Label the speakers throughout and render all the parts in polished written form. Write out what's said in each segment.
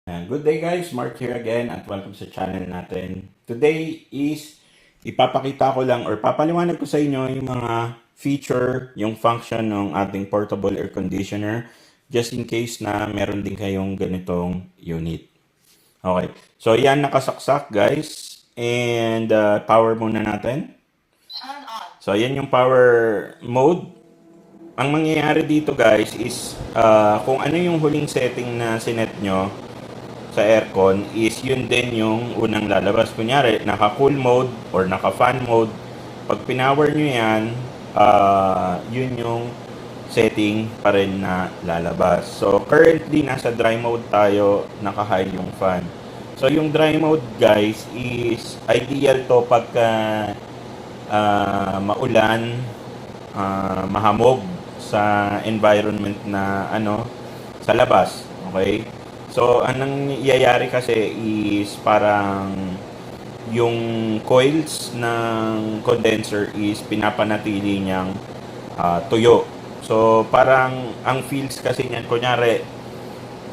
Speaker 1: Good day guys, Mark here again at welcome sa channel natin. Today is ipapakita ko lang or papaliwanag ko sa inyo yung mga feature, yung function ng ating portable air conditioner just in case na meron din kayong ganitong unit. Okay, so yan nakasaksak guys and power muna natin. So yan yung power mode. Ang mangyayari dito guys is kung ano yung huling setting na sinet nyo sa aircon is yun din yung unang lalabas. Kunyari, naka-cool mode or naka-fan mode. Pag pinower nyo yan, yun yung setting pa rin na lalabas. So, currently, nasa dry mode tayo, naka-high yung fan. So, yung dry mode, guys, is ideal to pagka maulan, mahamog sa environment na sa labas. Okay? So, anong iyayari kasi is parang yung coils ng condenser is pinapanatili niyang tuyo. So, parang ang feels kasi niyan, kunyari,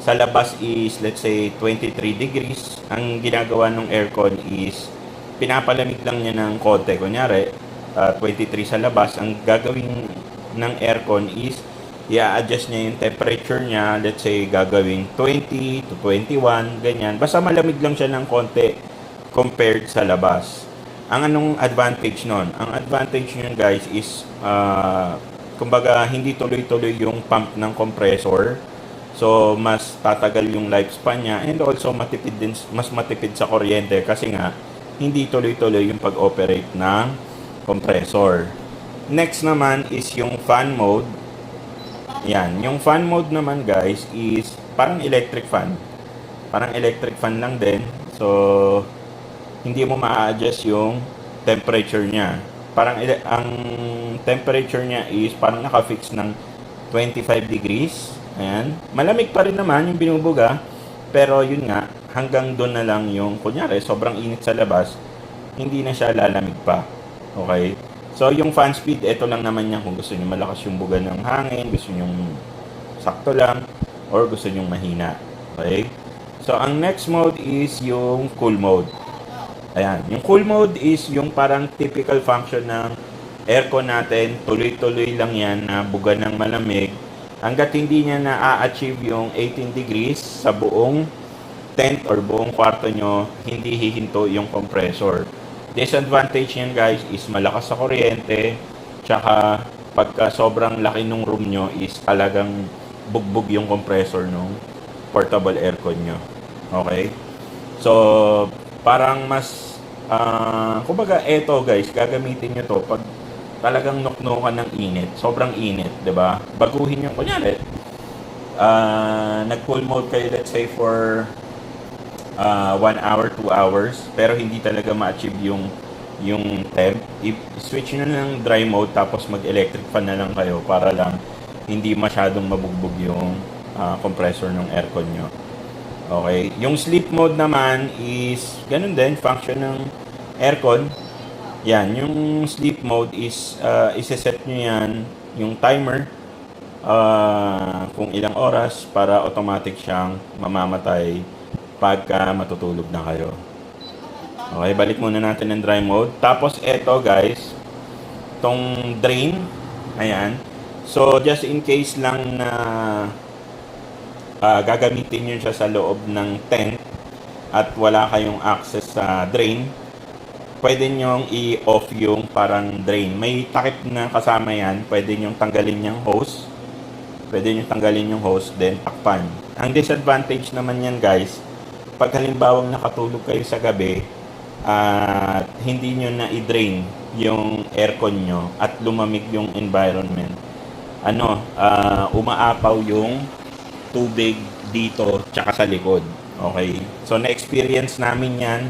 Speaker 1: sa labas is let's say 23 degrees. Ang ginagawa ng aircon is pinapalamig lang niya ng konti. Kunyari, 23 sa labas. Ang gagawin ng aircon is i-adjust niya yung temperature niya, let's say gagawing 20 to 21, ganyan. Basta malamig lang siya ng konti compared sa labas. Ang anong advantage nun? Ang advantage nyo guys is, kumbaga hindi tuloy-tuloy yung pump ng compressor. So, mas tatagal yung lifespan niya and also matipid din, mas matipid sa kuryente kasi nga hindi tuloy-tuloy yung pag-operate ng compressor. Next naman is yung fan mode. Yan, yung fan mode naman guys is parang electric fan. Parang electric fan lang din. So, hindi mo ma-adjust yung temperature niya. Parang ang temperature niya is parang naka-fix ng 25 degrees. Ayan. Malamig pa rin naman yung binubuga. Pero yun nga, hanggang doon na lang yung, kunyari, sobrang init sa labas, hindi na siya lalamig pa. Okay? So, yung fan speed, ito lang naman yan kung gusto nyo malakas yung buga ng hangin, gusto nyo sakto lang, or gusto nyo mahina. Okay? So, ang next mode is yung cool mode. Ayan. Yung cool mode is yung parang typical function ng aircon natin. Tuloy-tuloy lang yan na buga ng malamig. Hanggat hindi niya na-achieve yung 18 degrees sa buong tent or buong kwarto nyo, hindi hihinto yung compressor. Disadvantage niyan guys is malakas sa kuryente, tsaka pagka sobrang laki ng room nyo is talagang bugbog yung compressor ng portable aircon nyo. Okay? So, parang mas, kumbaga eto guys, gagamitin nyo to pag talagang nuknukan ng init, sobrang init, 'di ba? Baguhin yung kunyari, nag-cool mode kayo let's say for 1 hour, 2 hours, pero hindi talaga ma-achieve yung temp. I-switch na ng dry mode tapos mag-electric fan na lang kayo para lang hindi masyadong mabugbog yung compressor ng aircon nyo. Okay. Yung sleep mode naman is ganun din, function ng aircon. Yan, yung sleep mode is isa-set nyo yan, yung timer, kung ilang oras para automatic siyang mamamatay pagka matutulog na kayo. Okay, balik muna natin ng dry mode. Tapos eto guys, tong drain, ayan. So just in case lang na gagamitin nyo siya sa loob ng tent at wala kayong access sa drain, pwede nyong i-off yung parang drain. May takip na kasama yan, pwede nyong tanggalin yung hose. Pwede nyong tanggalin yung hose, then takpan. Ang disadvantage naman yan guys, pag halimbawang nakatulog kayo sa gabi at hindi nyo na i-drain yung aircon nyo at lumamig yung environment, umaapaw yung tubig dito tsaka sa likod. Okay? So, na-experience namin yan.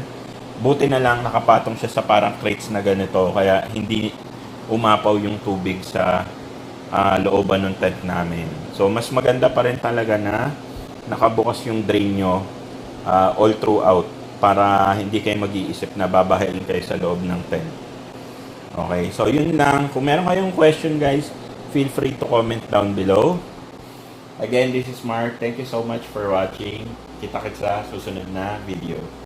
Speaker 1: Buti na lang nakapatong siya sa parang crates na ganito kaya hindi umapaw yung tubig sa looban ng tent namin. So, mas maganda pa rin talaga na nakabukas yung drain nyo all throughout para hindi kayo mag-iisip na babahain kayo sa loob ng tent. Okay, so yun lang. Kung meron kayong question guys, feel free to comment down below. Again, this is Mark. Thank you so much for watching. Kita-kits sa susunod na video.